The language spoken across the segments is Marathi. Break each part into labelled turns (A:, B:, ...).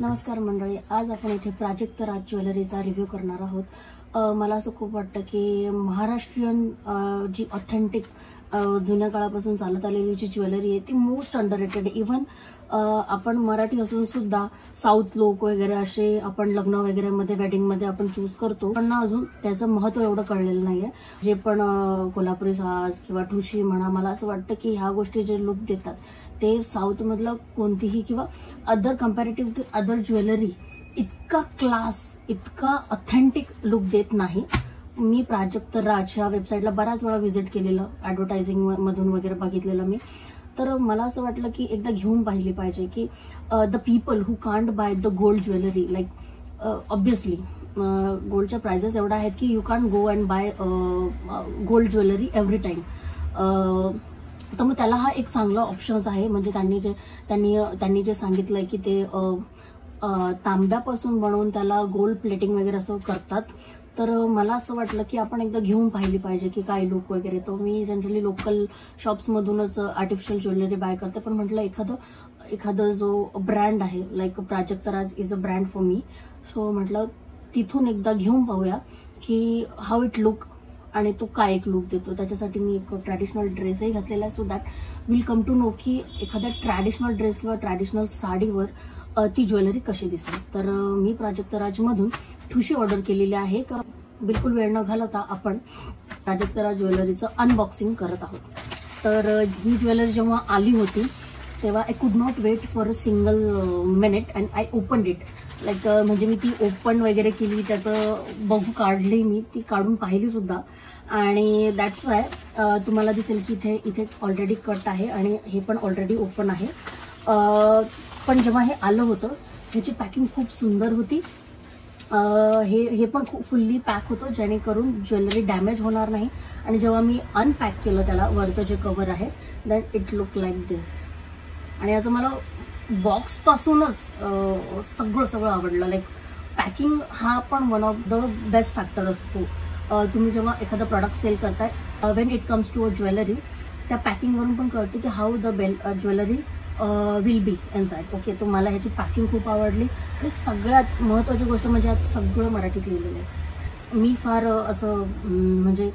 A: नमस्कार मंडळी, आज आपण इथे प्राजक्त राज ज्वेलरीचा रिव्ह्यू करणार आहोत। मला असं खूप वाटतं की महाराष्ट्रीयन जी ऑथेंटिक जुन्या काळापासून चालत आलेली जी ज्वेलरी आहे ती मोस्ट अंडररेटेड। इव्हन आपण मराठी असून सुद्धा साऊथ लोक वगैरे असे आपण लग्न वगैरे मध्ये वेडिंग मध्ये आपण चूज करतो, पण अजून त्याचं महत्त्व एवढं कळलेलं नाहीये। जे पण कोल्हापुरी साज किंवा ठुशी म्हणा, मला असं वाटतं की ह्या गोष्टी जे लुक देतात ते साऊथ मधलं कोणतीही किंवा other comparative to other jewellery इतका क्लास, इतका ऑथेंटिक लुक देत नाही। मी प्राजक्त राज ह्या वेबसाईटला बराच वेळा व्हिजिट केलेलं, ॲडव्हर्टायझिंग मधून वगैरे बघितलेलं मी। तर मला असं वाटलं की एकदा घेऊन पाहिली पाहिजे की the people who can't buy the gold jewellery, like obviously गोल्डच्या प्राइजेस एवढ्या आहेत की you can't go and buy gold jewellery every time. तर मग त्याला हा एक चांगला ऑप्शन्स आहे। म्हणजे त्यांनी जे सांगितलंय की ते तांब्यापासून बनवून त्याला गोल्ड प्लेटिंग वगैरे असं करतात। तर मला असं वाटलं की आपण एकदा घेऊन पाहिली पाहिजे की काय लुक वगैरे। तो मी जनरली लोकल शॉप्समधूनच आर्टिफिशियल ज्वेलरी बाय करते, पण म्हटलं एखादं जो ब्रँड आहे like Prajakt Raj is a brand for me, so म्हटलं तिथून एकदा घेऊन पाहूया की हाऊ इट लुक आणि तो काय एक लुक देतो। त्याच्यासाठी मी एक ट्रॅडिशनल ड्रेसही घातलेला आहे, so that will come to know की एखाद्या ट्रॅडिशनल ड्रेस किंवा ट्रॅडिशनल साडीवर ती ज्वेलरी कशी दिसेल। तर मी प्राजक्त राजमधून ठुशी ऑर्डर केलेली आहे। का बिलकुल वेळ न घालवता आपण प्राजक्त राज ज्वेलरीचं अनबॉक्सिंग करत आहोत। तर ही ज्वेलरी जेव्हा आली होती तेव्हा I could not wait for a single minute and I opened it. Like म्हणजे मी ती ओपन वगैरे केली, त्याचं बघू काढली, मी ती काढून पाहिली सुद्धा। आणि दॅट्स वाय तुम्हाला दिसेल की इथे ऑलरेडी कट आहे आणि हे पण ऑलरेडी ओपन आहे। पण जेव्हा हे आलं होतं ह्याची पॅकिंग खूप सुंदर होती। हे पण खूप फुल्ली पॅक होतं जेणेकरून ज्वेलरी डॅमेज होणार नाही। आणि जेव्हा मी अनपॅक केलं त्याला, वरचं जे कव्हर आहे, दॅन इट लुक लाईक दिस। आणि याचं मला बॉक्स पासूनच सगळं आवडलं। लाईक पॅकिंग हा पण one of the best factor असतो। तुम्ही जेव्हा एखादा प्रॉडक्ट सेल करताय, when it comes to a jewellery, त्या पॅकिंगवरून पण कळते की how the jewellery will be inside. Okay, तर मला ह्याची पॅकिंग खूप आवडली। आणि सगळ्यात महत्त्वाची गोष्ट म्हणजे यात सगळं मराठीत लिहिलेलं आहे। मी फार असं म्हणजे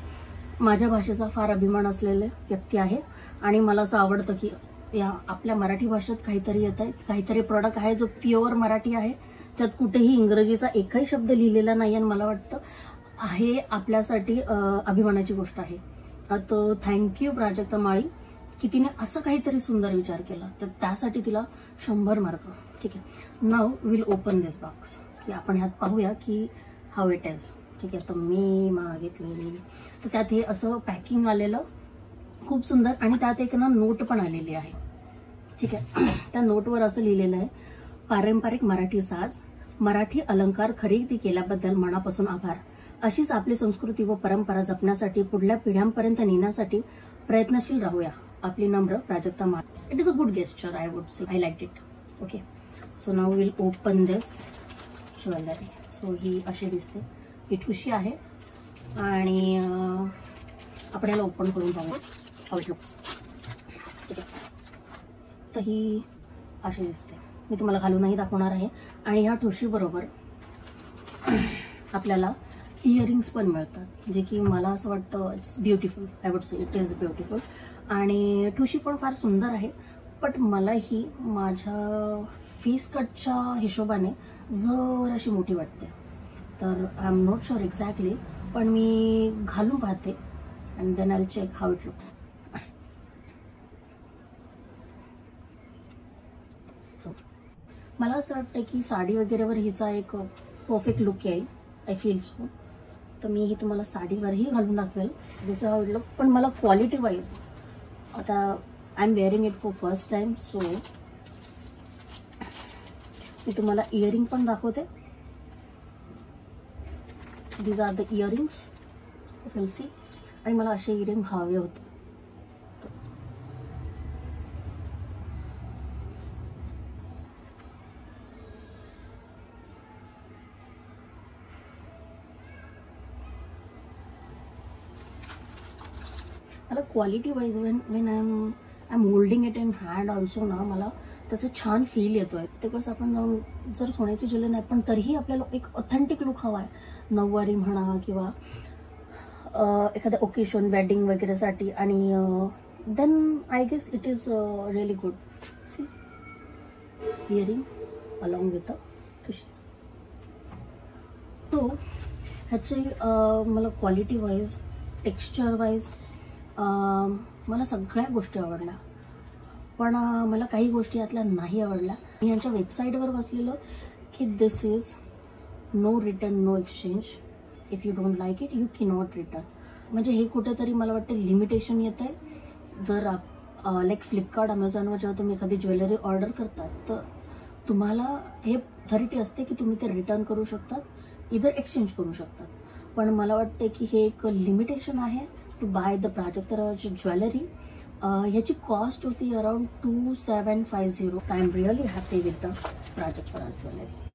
A: माझ्या भाषेचा फार अभिमान असलेले व्यक्ती आहे आणि मला असं आवडतं की या आपल्या मराठी भाषेत काहीतरी येत आहे, काहीतरी प्रॉडक्ट आहे जो प्युअर मराठी आहे, त्यात कुठेही इंग्रजीचा एकही शब्द लिहिलेला नाही। आणि मला वाटतं हे आपल्यासाठी अभिमानाची गोष्ट आहे। तर थँक्यू प्राजक्त माळी की तिने असं काहीतरी सुंदर विचार केला, तर त्यासाठी तिला 100 मार्क। ठीक आहे, नाव विल ओपन दिस बॉक्स की आपण ह्यात पाहूया की हाऊ इट इज। ठीक आहे, तर मी मागितलेली, तर त्यात हे असं पॅकिंग आलेलं खूप सुंदर आणि त्यात एक ना नोट पण आलेली आहे। ठीक आहे, त्या नोटवर असं लिहिलेलं आहे, पारंपरिक मराठी साज, मराठी अलंकार खरेदी केल्याबद्दल मनापासून आभार। अशीच आपली संस्कृती व परंपरा जपण्यासाठी पुढल्या पिढ्यांपर्यंत नेण्यासाठी प्रयत्नशील राहूया। आपली नम्र Prajakta Maal. It is a good gesture, I would say, I like it. Okay, so now will open this jewellery. So ही अशी दिसते, ही ठुशी आहे आणि आपण याला ओपन करून पाहू हाऊ इट लुक्स। ठीक आहे, तर ही अशी दिसते। मी तुम्हाला घालूनही दाखवणार आहे। आणि ह्या ठुशी बरोबर आपल्याला इयरिंग्स पण मिळतात, जे की मला असं वाटतं it's beautiful, I would say it is beautiful. आणि ठुशी पण फार सुंदर आहे, बट मला ही माझ्या फेस कटच्या हिशोबाने जर अशी मोठी वाटते। तर I am not sure exactly, पण मी घालून पाहते and then I will check how it look. मला असं वाटतं की साडी वगैरेवर हिचा एक परफेक्ट लुक येईल, आय फील सो। तर मी ही तुम्हाला साडीवरही घालून दाखवेल दिस हाऊ इट लुक। पण मला क्वालिटी वाईज आता I am wearing it for first time, so मी तुम्हाला इयरिंग पण दाखवते। These are the earrings, you will see. आणि मला असे इयरिंग हवे होते। मला quality wise when I am holding it in hand also ना, मला त्याचा छान फील येतोय. तिकडच आपण जाऊन जर सोन्याची ज्वेलरी नाही पण तरीही आपल्याला एक ऑथेंटिक लुक हवा आहे, नऊवारी म्हणा किंवा एखाद्या ओकेशन वेडिंग वगैरेसाठी, आणि then I guess it is really good. See earring along with a thushi. तो ह्याचे मला क्वालिटी वाईज, टेक्स्चर वाईज मला सगळ्या गोष्टी आवडल्या, पण मला काही गोष्टी यातल्या नाही आवडल्या. मी यांच्या वेबसाईटवर बसलेलं की this is no return no exchange, if you don't like it you cannot return. म्हणजे हे कुठेतरी मला वाटतं लिमिटेशन येत आहे. जर लाईक फ्लिपकार्ट, अमेझॉनवर जेव्हा तुम्ही एखादी ज्वेलरी ऑर्डर करतात तर तुम्हाला हे अथॉरिटी असते की तुम्ही ते रिटर्न करू शकतात, इधर एक्सचेंज करू शकतात. पण मला वाटते की हे एक लिमिटेशन आहे to buy the Prajakta jewellery. ह्याची कॉस्ट होती around 2750. I am really happy with the Prajakta jewellery.